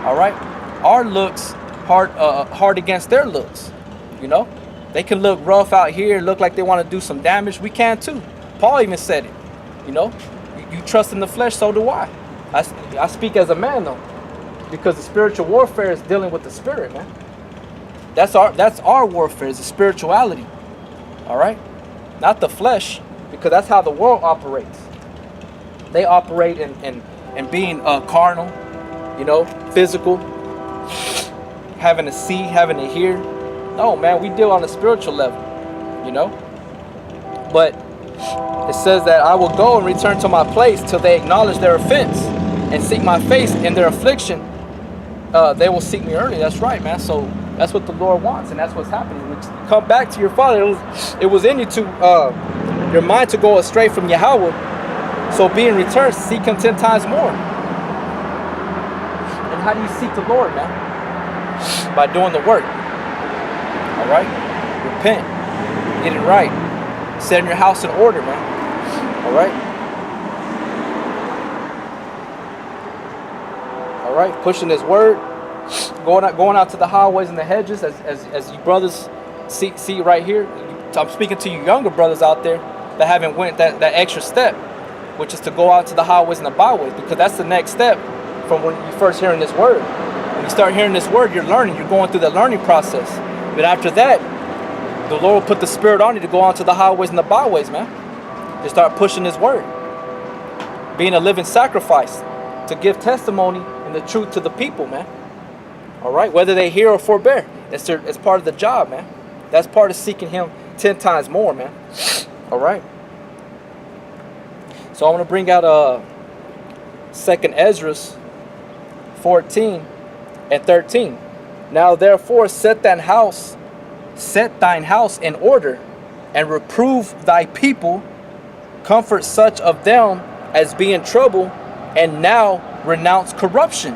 All right, our looks hard against their looks. You know, they can look rough out here, look like they want to do some damage. We can too. Paul even said it. You know, you trust in the flesh, so do I. I speak as a man though, because the spiritual warfare is dealing with the spirit, man. That's our warfare, is the spirituality. All right, not the flesh, because that's how the world operates. They operate in being carnal, you know, physical, having to see, having to hear. No, man, we deal on a spiritual level, you know. But it says that I will go and return to my place till they acknowledge their offense and seek my face in their affliction. They will seek me early. That's right, man. So that's what the Lord wants, and that's what's happening. When you come back to your Father, it was in you to your mind to go astray from Yahawah. So be in return, seek Him 10 times more. And how do you seek the Lord, man? By doing the work. All right, repent, get it right, setting your house in order, man. All right. All right, pushing His word, going out to the highways and the hedges, as you brothers see right here. I'm speaking to you younger brothers out there that haven't went that extra step, which is to go out to the highways and the byways, because that's the next step from when you first hearing this word. When you start hearing this word, you're learning, you're going through the learning process. But after that, the Lord will put the Spirit on you to go on to the highways and the byways, man. To start pushing His word, being a living sacrifice, to give testimony and the truth to the people, man. All right, whether they hear or forbear, it's part of the job, man. That's part of seeking Him 10 times more, man. All right. So I'm going to bring out 2nd Ezra 14 and 13. Now therefore set thine house in order, and reprove thy people, comfort such of them as be in trouble, and now renounce corruption.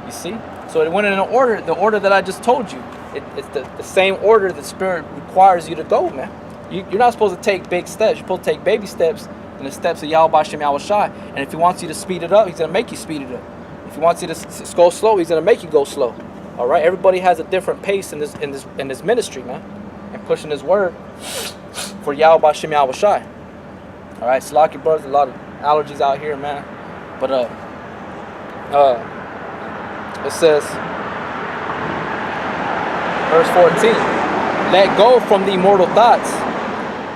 You see? So it went in an order, the order that I just told you. It's the same order the Spirit requires you to go, man. You're not supposed to take big steps. You're supposed to take baby steps in the steps of Yahawah. And if He wants you to speed it up, He's going to make you speed it up. If He wants you to go slow, He's going to make you go slow. All right? Everybody has a different pace in this ministry, man. And pushing His word for Yahawah. All right? Slocky brothers, a lot of allergies out here, man. But it says, verse 14, let go from the mortal thoughts,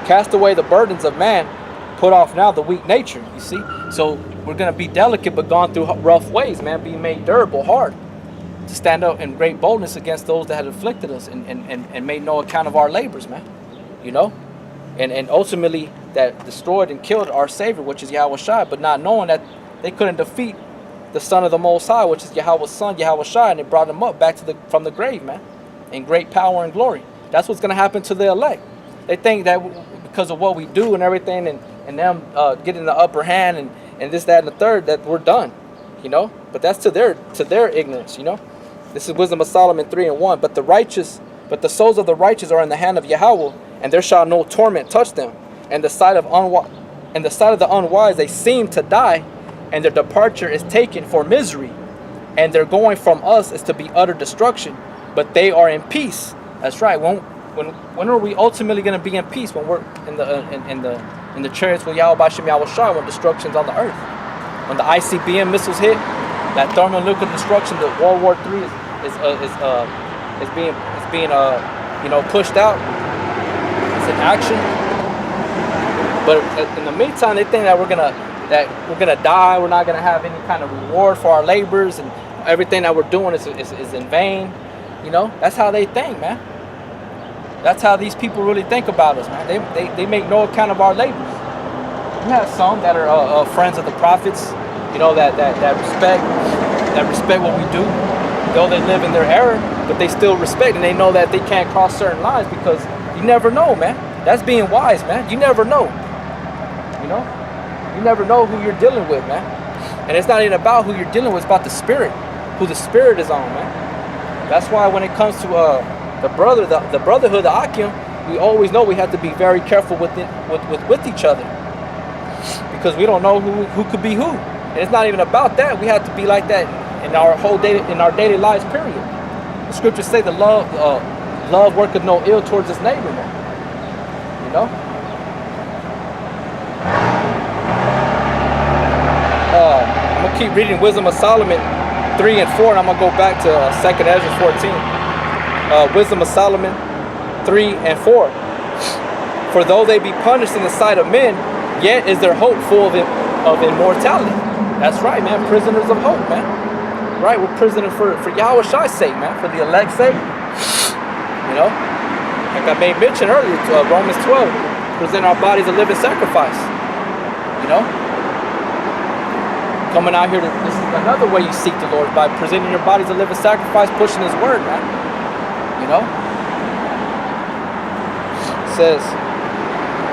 cast away the burdens of man, put off now the weak nature. You see? So we're going to be delicate, but gone through rough ways, man, being made durable, hard, to stand up in great boldness against those that had afflicted us and made no account of our labors, man. You know? And ultimately that destroyed and killed our Savior, which is Yahawah, but not knowing that they couldn't defeat the Son of the Most High, which is Yahweh's Son, Yahawah, and it brought Him up back from the grave, man, in great power and glory. That's what's going to happen to the elect. They think that because of what we do and everything, and them getting the upper hand and this, that, and the third, that we're done, you know. But that's to their ignorance, you know. This is Wisdom of Solomon 3:1. But the souls of the righteous are in the hand of Yahawah, and there shall no torment touch them. And the sight of the unwise they seem to die, and their departure is taken for misery, and their going from us is to be utter destruction. But they are in peace. That's right. When are we ultimately going to be in peace? When we're in the chariots with Yahawah, when destruction's on the earth, when the ICBM missiles hit, that thermonuclear destruction, the World War III is being pushed out. It's in action. But in the meantime, they think that we're gonna die. We're not gonna have any kind of reward for our labors, and everything that we're doing is in vain. You know, that's how they think, man. That's how these people really think about us, man. They make no account of our labors. We have some that are friends of the prophets, you know, that respect what we do, though they live in their error, but they still respect, and they know that they can't cross certain lines, because you never know, man. That's being wise, man. You never know. You know, you never know who you're dealing with, man. And it's not even about who you're dealing with; it's about the spirit, who the spirit is on, man. That's why when it comes to the brotherhood, the Akim, we always know we have to be very careful with each other, because we don't know who could be who. And it's not even about that. We have to be like that in our whole daily lives. Period. The scriptures say the love worketh no ill towards his neighbor, man. You know. I'm gonna keep reading Wisdom of Solomon 3 and 4, and I'm gonna go back to 2nd Ezra 14. Wisdom of Solomon 3 and 4. For though they be punished in the sight of men, yet is their hope full of immortality. That's right, man. Prisoners of hope, man. Right, we're prisoners for Yahawah's sake, man. For the elect's sake. You know, like I made mention earlier, Romans 12, present our bodies a living sacrifice. You know, coming out here, this is another way you seek the Lord, by presenting your bodies a living sacrifice, pushing His word, man. You know, it says,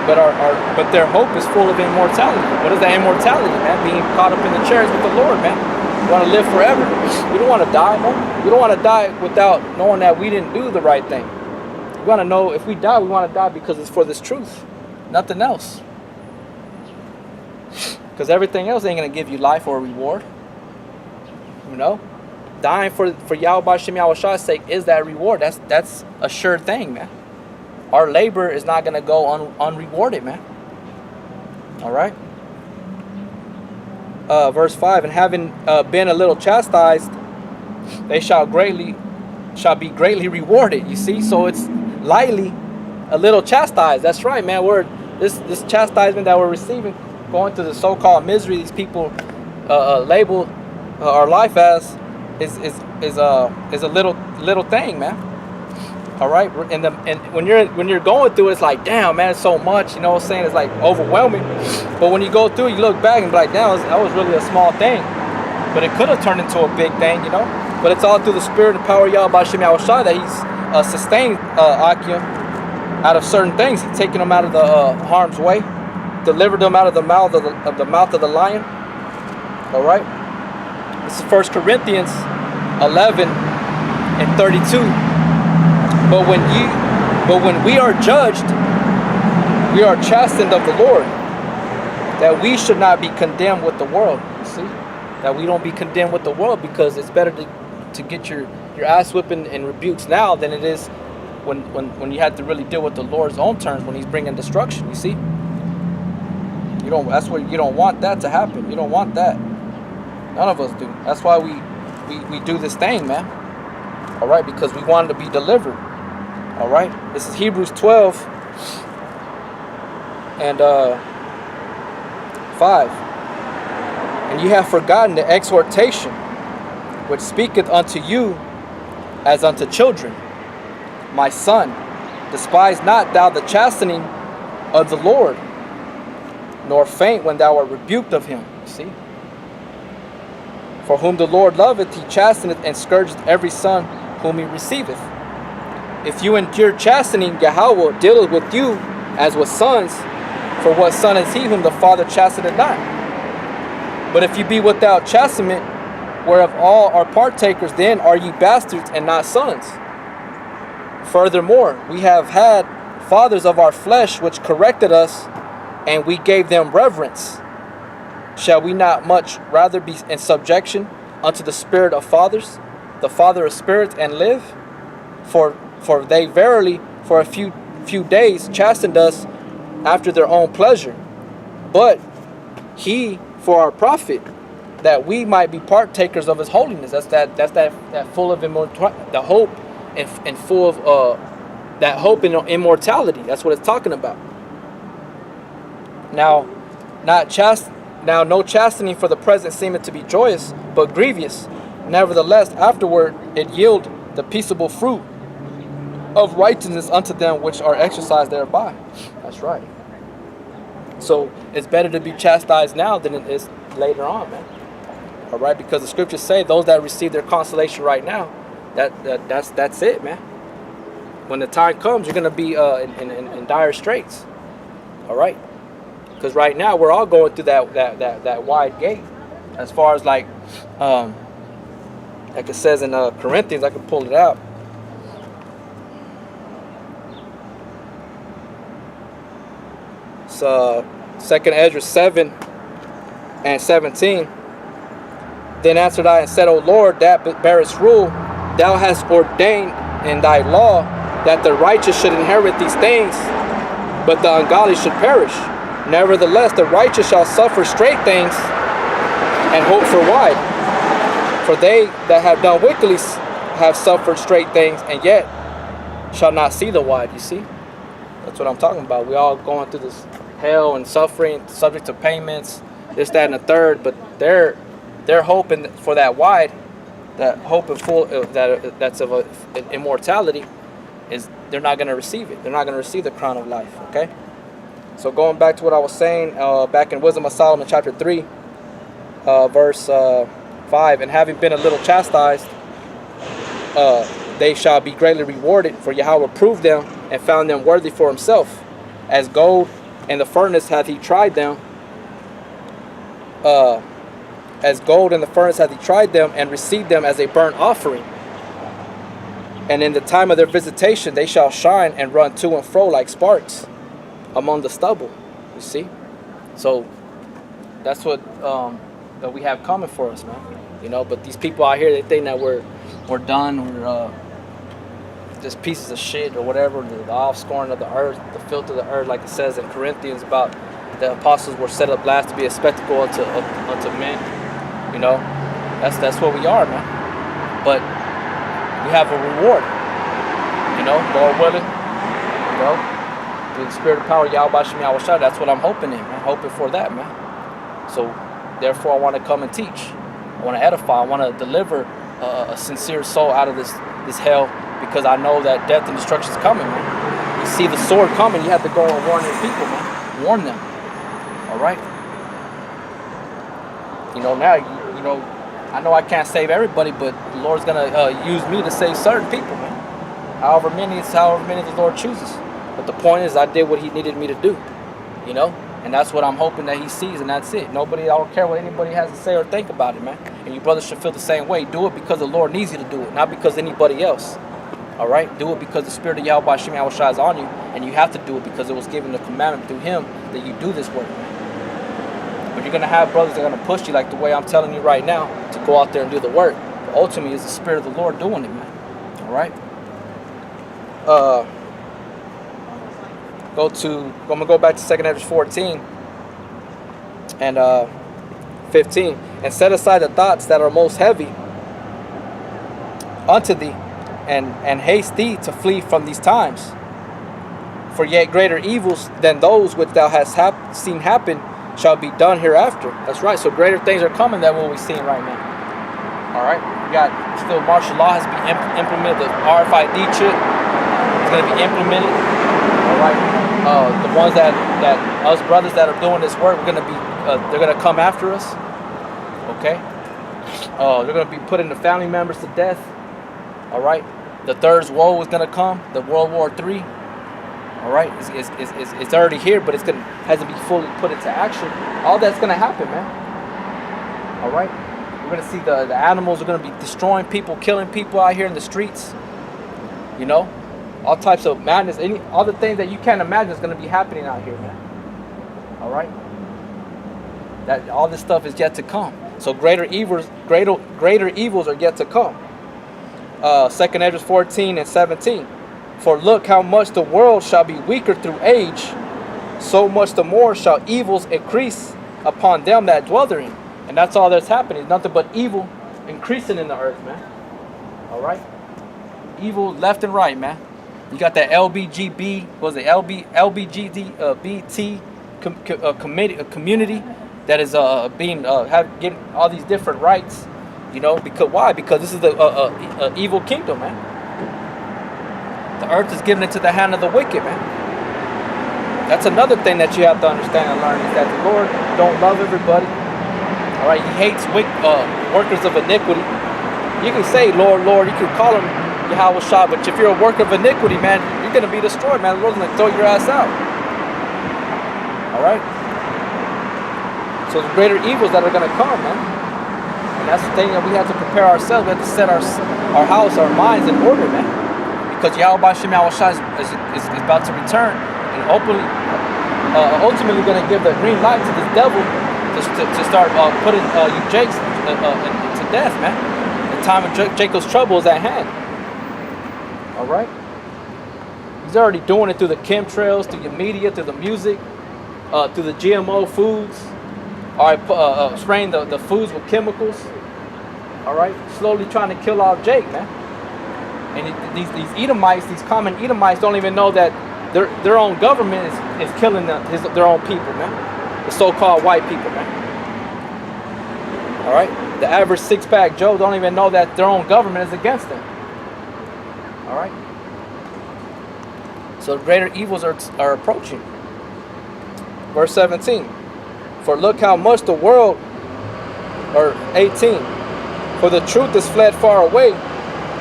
but their hope is full of immortality. What is that immortality, man? Being caught up in the chairs with the Lord, man. We want to live forever. We don't want to die, man. We don't want to die without knowing that we didn't do the right thing. We want to know if we die, we want to die because it's for this truth, nothing else. Because everything else ain't going to give you life or reward. You know? Dying for Yahawah's sake is that reward. That's a sure thing, man. Our labor is not going to go unrewarded, man. All right? Verse 5, and having been a little chastised, they shall be greatly rewarded. You see? So it's lightly a little chastised. That's right, man. This chastisement that we're receiving, going through the so-called misery these people label our life as, is a little thing, man. All right, and when you're going through it, it's like, damn, man, it's so much. You know what I'm saying? It's like overwhelming. But when you go through, you look back and be like, damn, that was really a small thing. But it could have turned into a big thing, you know. But it's all through the spirit and power of Yahawah that He's sustained Akim out of certain things. He's taken them out of the harm's way, delivered them out of the mouth of the lion. All right. This is 1 Corinthians 11 and 32. But when we are judged, we are chastened of the Lord, that we should not be condemned with the world. You see, that we don't be condemned with the world, because it's better to get your ass whipping and rebukes now than it is when you have to really deal with the Lord's own terms, when He's bringing destruction. You see, that's what you don't want that to happen. You don't want that. None of us do. That's why we do this thing, man. All right, because we wanted to be delivered. All right, this is Hebrews 12 and 5. And you have forgotten the exhortation which speaketh unto you as unto children. My son, despise not thou the chastening of the Lord, nor faint when thou art rebuked of Him. See? For whom the Lord loveth, He chasteneth and scourgeth every son whom He receiveth. If you endure chastening, Yahawah dealeth with you as with sons. For what son is he whom the Father chasteneth not? But if you be without chastisement, whereof all are partakers, then are ye bastards and not sons. Furthermore, we have had fathers of our flesh which corrected us, and we gave them reverence. Shall we not much rather be in subjection unto the spirit of fathers, the Father of spirits, and live? For they verily for a few days chastened us after their own pleasure, but He for our profit, that we might be partakers of His holiness. That's that full of the hope and full of that hope in immortality. That's what it's talking about. Now no chastening for the present seemeth to be joyous, but grievous. Nevertheless, afterward it yield the peaceable fruit of righteousness unto them which are exercised thereby. That's right. So it's better to be chastised now than it is later on, man. All right, because the scriptures say those that receive their consolation right now, that's it, man. When the time comes, you're gonna be in dire straits. All right, because right now we're all going through that wide gate. As far as like it says in Corinthians, I can pull it out. It's 2nd Ezra 7 and 17. Then answered I and said, O Lord, that bearest rule, thou hast ordained in thy law that the righteous should inherit these things, but the ungodly should perish. Nevertheless, the righteous shall suffer straight things and hope for wide. For they that have done wickedly have suffered straight things, and yet shall not see the wide. You see? That's what I'm talking about. We all going through this hell and suffering, subject to payments, this, that, and the third, but they're hoping for that wide, that hope and full that's of immortality, is they're not going to receive it. They're not going to receive the crown of life. Okay. So going back to what I was saying, back in Wisdom of Solomon, chapter 3, verse 5, and having been a little chastised, they shall be greatly rewarded. For Yahawah proved them and found them worthy for himself, as gold in the furnace hath he tried them. As gold in the furnace hath he tried them, and received them as a burnt offering. And in the time of their visitation they shall shine and run to and fro like sparks among the stubble. You see? So that's what that we have coming for us, man. You know, but these people out here, they think that we're done, we're just pieces of shit or whatever, the offscoring of the earth, the filth of the earth, like it says in Corinthians about the apostles were set up last to be a spectacle unto men. You know, that's what we are, man. But we have a reward, you know, Lord willing, you know, through the spirit of power, Yahawah, that's what I'm hoping in, man. Hoping for that, man. So therefore I want to come and teach. I want to edify. I want to deliver a sincere soul out of this hell, because I know that death and destruction is coming, man. You see the sword coming, you have to go and warn your people, man. Warn them. All right. You know, now, you know, I know I can't save everybody, but the Lord's gonna use me to save certain people, man. However many the Lord chooses. But the point is, I did what He needed me to do. You know, and that's what I'm hoping that He sees, and that's it. I don't care what anybody has to say or think about it, man. And you brothers should feel the same way. Do it because the Lord needs you to do it, not because anybody else. All right, do it because the Spirit of Yahawah is on you, and you have to do it because it was given the commandment through Him that you do this work, man. But you're gonna have brothers that are gonna push you like the way I'm telling you right now to go out there and do the work. But ultimately, it's the Spirit of the Lord doing it, man. All right. I'm gonna go back to 2 Ezra 14 and 15, and set aside the thoughts that are most heavy unto thee, and haste thee to flee from these times. For yet greater evils than those which thou hast seen happen shall be done hereafter. That's right. So greater things are coming than what we're seeing right now. All right. We got still martial law has been implemented. The RFID chip is going to be implemented. All right. The ones that us brothers that are doing this work, we're going to be they're going to come after us. Okay. They're going to be putting the family members to death. All right. The third woe is going to come. The World War III. All right, it's already here, but hasn't been fully put into action. All that's gonna happen, man. All right, we're gonna see the animals are gonna be destroying people, killing people out here in the streets. You know, all types of madness, all the things that you can't imagine is gonna be happening out here, man. All right, that all this stuff is yet to come. So greater evils are yet to come. 2 Ezra 14 and 17. For look how much the world shall be weaker through age, so much the more shall evils increase upon them that dwell therein. And that's all that's happening. Nothing but evil increasing in the earth, man. All right? Evil left and right, man. You got that LBGB, BT community that is getting all these different rights. You know, because why? Because this is the evil kingdom, man. The earth is given into the hand of the wicked, man. That's another thing that you have to understand and learn, is that the Lord don't love everybody. All right, He hates workers of iniquity. You can say, Lord, Lord, you can call Him Yahawah, but if you're a worker of iniquity, man, you're going to be destroyed, man. The Lord's going to throw your ass out. All right? So the greater evils that are going to come, man. And that's the thing that we have to prepare ourselves. We have to set our house, our minds in order, man. Because Yahawah is about to return, and ultimately going to give the green light to this devil to start putting you jakes into death, man. The time of Jacob's trouble is at hand. All right. He's already doing it through the chemtrails, through your media, through the music, through the GMO foods. All right, spraying the foods with chemicals. All right, slowly trying to kill off Jake, man. And these Edomites, these common Edomites, don't even know that their own government is killing their own people, man. The so-called white people, man. All right, the average six-pack Joe don't even know that their own government is against them. All right. So greater evils are approaching. Verse 17. For look how much the world, or 18. For the truth is fled far away,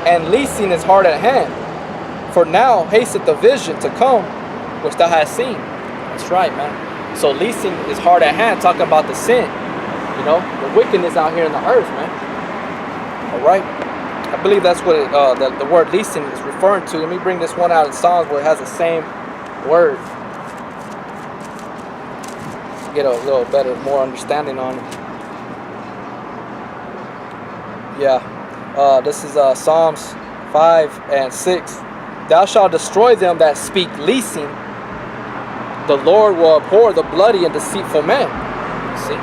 and leasing is hard at hand. For now hasteth the vision to come, which thou hast seen. That's right, man. So leasing is hard at hand, talking about the sin. You know, the wickedness out here in the earth, man. All right. I believe that's what the word leasing is referring to. Let me bring this one out in Psalms where it has the same word. Get a little better, more understanding on it. Yeah. This is Psalms 5 and 6. Thou shalt destroy them that speak leasing. The Lord will abhor the bloody and deceitful man. See?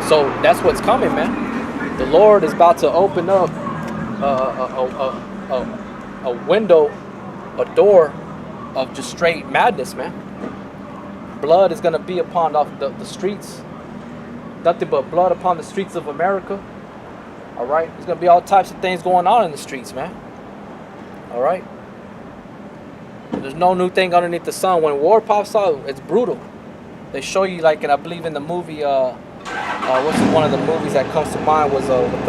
So that's what's coming, man. The Lord is about to open up a window, a door of just straight madness, man. Blood is going to be upon the streets. Nothing but blood upon the streets of America. All right? There's going to be all types of things going on in the streets, man. All right? There's no new thing underneath the sun. When war pops out, it's brutal. They show you, like, and I believe in the movie, what's one of the movies that comes to mind was with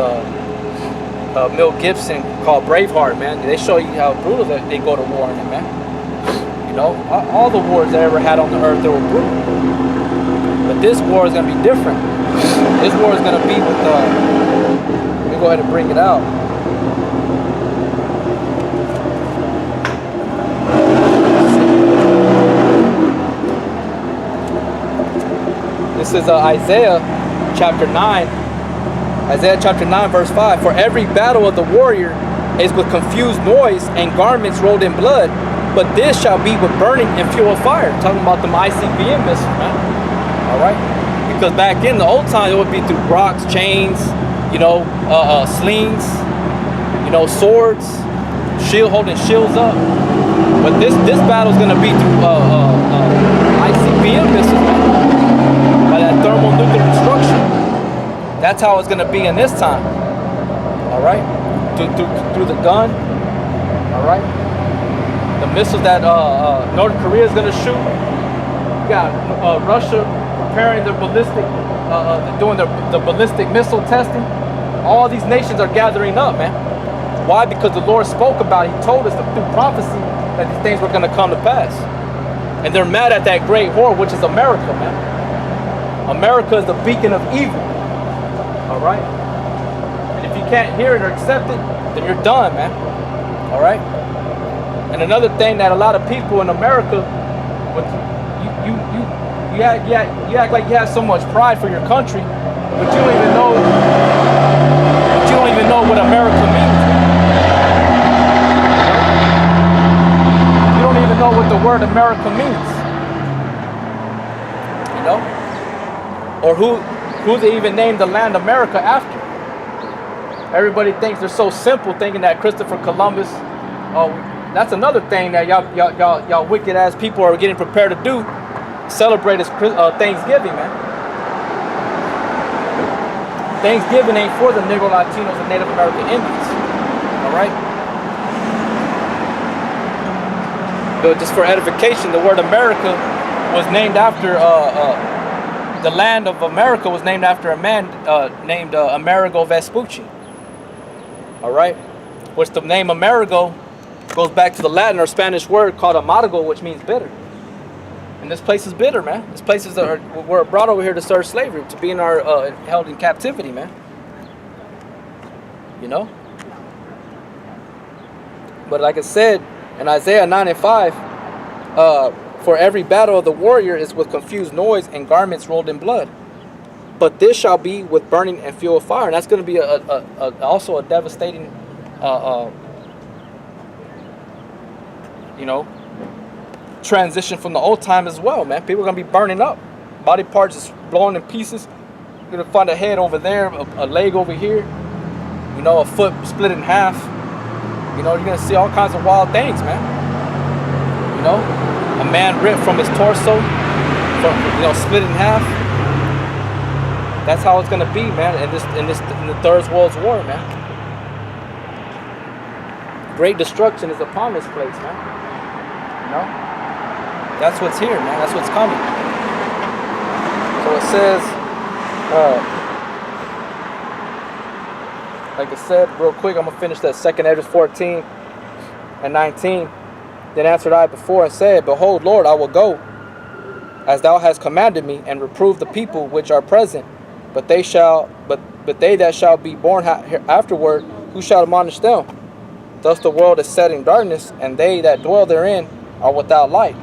Mel Gibson called Braveheart, man. They show you how brutal they go to war in it, man. You know, all the wars they ever had on the earth, they were brutal. But this war is going to be different. This war is going to be with, let me go ahead and bring it out. This is Isaiah chapter 9. Isaiah chapter 9 verse 5. For every battle of the warrior is with confused noise and garments rolled in blood, but this shall be with burning and fuel of fire. Talking about them ICBM missiles, man. All right? Because back in the old time, it would be through rocks, chains, you know, slings, you know, swords, holding shields up. But this battle is going to be through ICBM missiles, man. By that thermonuclear destruction. That's how it's going to be in this time. All right? Through the gun. All right? The missiles that North Korea is going to shoot. You got Russia preparing their ballistic, doing the ballistic missile testing. All these nations are gathering up, man. Why? Because the Lord spoke about it. He told us through prophecy that these things were going to come to pass. And they're mad at that great whore, which is America, man. America is the beacon of evil. All right? And if you can't hear it or accept it, then you're done, man. All right? And another thing that a lot of people in America, you act like you have so much pride for your country, but you don't even know what America means. You don't even know what the word America means. You know? Or who they even named the land America after. Everybody thinks they're so simple, thinking that Christopher Columbus. That's another thing that y'all wicked ass people are getting prepared to do. Celebrate as Thanksgiving, man. Thanksgiving ain't for the Negro Latinos and Native American Indians. All right. But just for edification, the word America was named after. The land of America was named after a man named Amerigo Vespucci. All right, which the name Amerigo goes back to the Latin or Spanish word called amargo, which means bitter. And this place is bitter, man. This place is we're brought over here to serve slavery, to be held in captivity, man. You know. But like I said in Isaiah 9 and 5. For every battle of the warrior is with confused noise and garments rolled in blood. But this shall be with burning and fuel of fire. And that's going to be also a devastating, you know, transition from the old time as well, man. People are going to be burning up. Body parts is blowing in pieces. You're going to find a head over there, a leg over here, you know, a foot split in half. You know, you're going to see all kinds of wild things, man. You know, a man ripped from his torso, split in half. That's how it's gonna be, man. In the Third World War, man. Great destruction is upon this place, man. You know, that's what's here, man. That's what's coming. So it says, like I said, real quick, I'm gonna finish that 2 Ezra 14 and 19. Then answered I before and said, Behold, Lord, I will go, as thou hast commanded me, and reprove the people which are present. But they that shall be born afterward, who shall admonish them? Thus the world is set in darkness, and they that dwell therein are without light.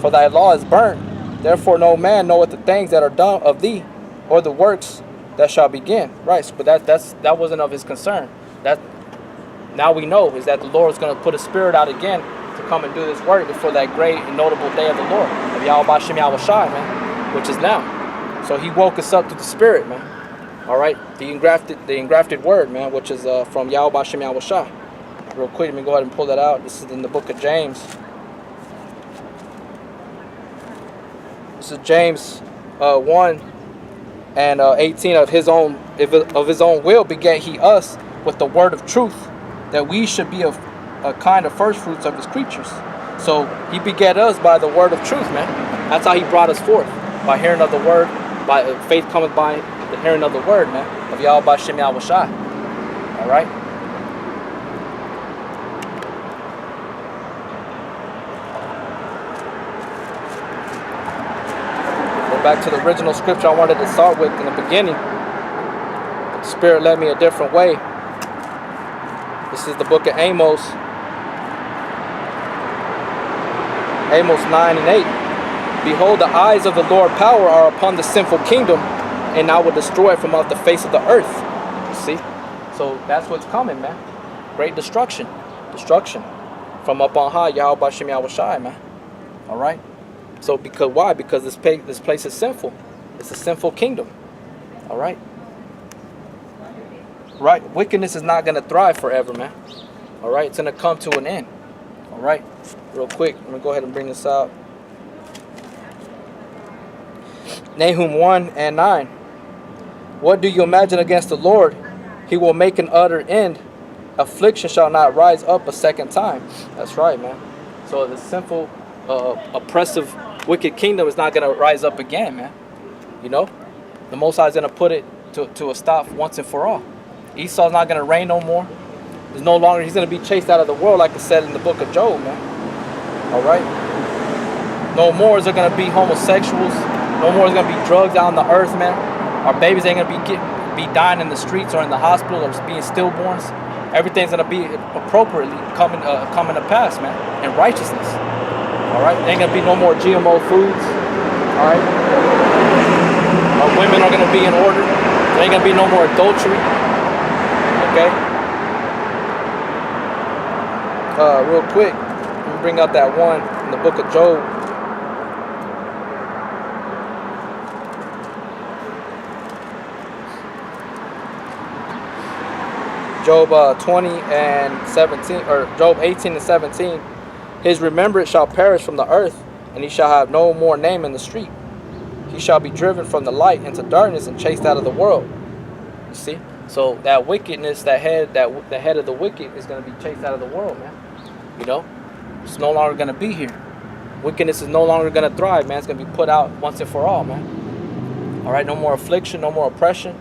For thy law is burnt, therefore no man knoweth the things that are done of thee, or the works that shall begin. Right, but that wasn't of his concern. That now we know is that the Lord is going to put a spirit out again to come and do this work before that great and notable day of the Lord, of Yahawah, man, which is now. So he woke us up to the spirit, man. All right, the engrafted word, man, which is from Yahawah. Real quick, let me go ahead and pull that out. This is in the book of James. This is James 1 and 18. Of his own will begat he us with the word of truth, that we should be of a kind of first fruits of his creatures. So he begat us by the word of truth, man. That's how he brought us forth, by hearing of the word. By faith cometh by the hearing of the word, man, of Yahawah. All right. Go back to the original scripture I wanted to start with in the beginning. But the Spirit led me a different way. This is the book of Amos. Amos 9 and 8. Behold, the eyes of the Lord power are upon the sinful kingdom, and I will destroy it from off the face of the earth. You see? So that's what's coming, man. Great destruction. Destruction. From up on high, Yahawah, man. Alright? So why? Because this place is sinful. It's a sinful kingdom. Alright? Right? Wickedness is not going to thrive forever, man. Alright? It's going to come to an end. Alright? Real quick, let me go ahead and bring this out. Nahum 1 and 9. What do you imagine against the Lord? He will make an utter end. Affliction shall not rise up a second time. That's right, man. So the sinful, oppressive, wicked kingdom is not going to rise up again, man. You know? The Most High is going to put it to a stop once and for all. Esau's not going to reign no more. There's no longer, he's going to be chased out of the world like it said in the book of Job, man. All right? No more is there going to be homosexuals. No more is going to be drugs out on the earth, man. Our babies ain't going to be dying in the streets or in the hospital or being stillborns. Everything's going to be appropriately coming to pass, man, in righteousness. All right? There ain't going to be no more GMO foods. All right? Our women are going to be in order. There ain't going to be no more adultery. Okay? Real quick, let me bring out that one in the book of Job. Job 20 and 17, or Job 18 and 17. His remembrance shall perish from the earth, and he shall have no more name in the street. He shall be driven from the light into darkness and chased out of the world. You see? So that wickedness, the head of the wicked is going to be chased out of the world, man. You know? It's no longer going to be here. Wickedness is no longer going to thrive, man. It's going to be put out once and for all, man. All right? No more affliction, no more oppression.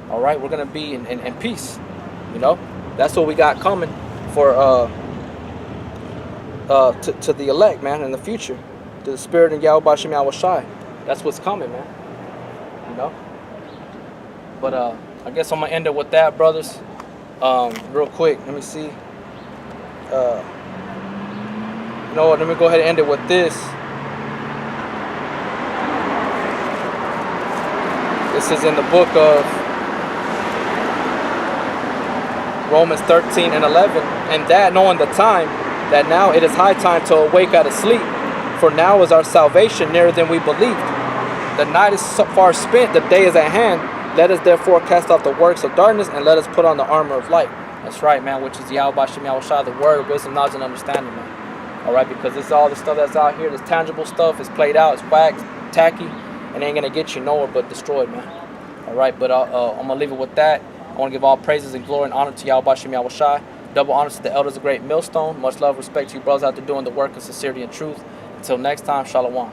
All right? We're going to be in peace. You know, that's what we got coming for to the elect, man, in the future. To the Spirit and Yahawah. That's what's coming, man. You know. But I guess I'm gonna end it with that, brothers. Real quick, let me see. You know what? Let me go ahead and end it with this. This is in the book of Romans 13 and 11. And that, knowing the time, that now it is high time to awake out of sleep. For now is our salvation nearer than we believed. The night is so far spent, the day is at hand. Let us therefore cast off the works of darkness, and let us put on the armor of light. That's right, man, which is Yahawah, the word, wisdom, knowledge, and understanding, man. All right, because this is all the stuff that's out here, this tangible stuff, is played out, it's waxed, tacky, and ain't gonna get you nowhere but destroyed, man. All right, but I'm gonna leave it with that. I want to give all praises and glory and honor to Yahawah. Double honors to the elders of Great Millstone. Much love, respect to you brothers out there doing the work of sincerity and truth. Until next time, Shalom.